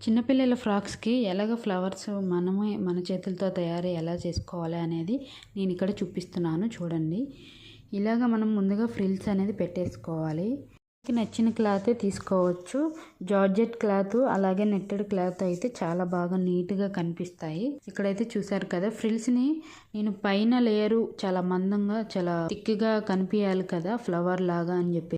చిన్నపిల్లల ఫ్రాక్స్కి ఎలాగ ఫ్లవర్స్ మనమే మన చేతులతో తయారు ఎలా చేసుకోవాలి అనేది నేను ఇక్కడ చూపిస్తున్నాను చూడండి. ఇలాగ మనం ముందుగా ఫ్రిల్స్ అనేది పెట్టేసుకోవాలి. నచ్చిన క్లాత్ తీసుకోవచ్చు. జార్జెట్ క్లాత్ అలాగే నెట్టెడ్ క్లాత్ అయితే చాలా బాగా నీట్గా కనిపిస్తాయి. ఇక్కడైతే చూసారు కదా, ఫ్రిల్స్ని నేను పైన లేయరు చాలా మందంగా చాలా థిక్గా కనిపించాలి కదా ఫ్లవర్ లాగా అని చెప్పి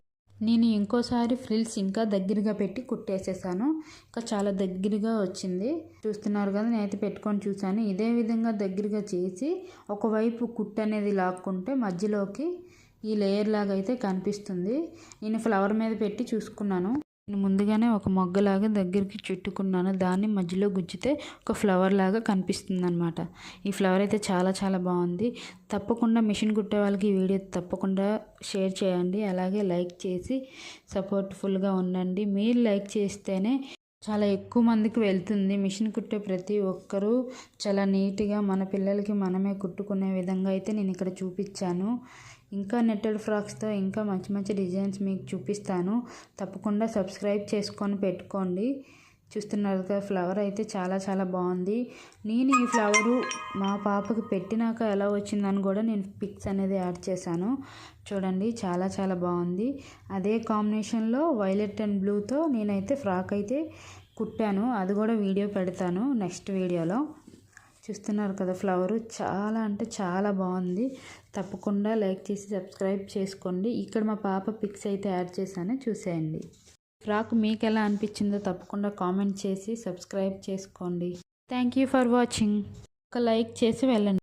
నేను ఇంకోసారి ఫ్రిల్స్ ఇంకా దగ్గరగా పెట్టి కుట్టేసేసాను. ఇంకా చాలా దగ్గరగా వచ్చింది. చూస్తున్నారు కదా, నేనైతే పెట్టుకొని చూసాను. ఇదే విధంగా దగ్గరగా చేసి ఒకవైపు కుట్టు అనేది లాక్కుంటే మధ్యలోకి ఈ లేయర్ లాగా అయితే కనిపిస్తుంది. నేను ఫ్లవర్ మీద పెట్టి చూసుకున్నాను. నేను ముందుగానే ఒక మొగ్గలాగా దగ్గరికి చుట్టుకున్నాను. దాన్ని మధ్యలో గుచ్చితే ఒక ఫ్లవర్ లాగా కనిపిస్తుంది అనమాట. ఈ ఫ్లవర్ అయితే చాలా చాలా బాగుంది. తప్పకుండా మిషన్ కుట్టే వాళ్ళకి ఈ వీడియో తప్పకుండా షేర్ చేయండి. అలాగే లైక్ చేసి సపోర్ట్ఫుల్గా ఉండండి. మీరు లైక్ చేస్తేనే చాలా ఎక్కువ మందికి వెళ్తుంది. మిషన్ కుట్టే ప్రతి ఒక్కరూ చాలా నీట్గా మన పిల్లలకి మనమే కుట్టుకునే విధంగా అయితే నేను ఇక్కడ చూపించాను. ఇంకా నెట్టెడ్ ఫ్రాక్స్తో ఇంకా మంచి మంచి డిజైన్స్ మీకు చూపిస్తాను. తప్పకుండా సబ్స్క్రైబ్ చేసుకొని పెట్టుకోండి. చూస్తున్నారు కదా, ఫ్లవర్ అయితే చాలా చాలా బాగుంది. నేను ఈ ఫ్లవరు మా పాపకి పెట్టినాక ఎలా వచ్చిందని కూడా నేను పిక్స్ అనేది యాడ్ చేశాను. చూడండి, చాలా చాలా బాగుంది. అదే కాంబినేషన్లో వైలెట్ అండ్ బ్లూతో నేనైతే ఫ్రాక్ అయితే కుట్టాను. అది కూడా వీడియో పెడతాను నెక్స్ట్ వీడియోలో. చూస్తున్నారు కదా, ఫ్లవరు చాలా అంటే చాలా బాగుంది. తప్పకుండా లైక్ చేసి సబ్స్క్రైబ్ చేసుకోండి. ఇక్కడ మా పాప పిక్స్ అయితే యాడ్ చేశాను, చూసేయండి. ఫ్రాక్ మీకు ఎలా అనిపించిందో తప్పకుండా కామెంట్ చేసి సబ్స్క్రైబ్ చేసుకోండి. Thank you for watching. ఒక లైక్ చేసి వెళ్ళండి.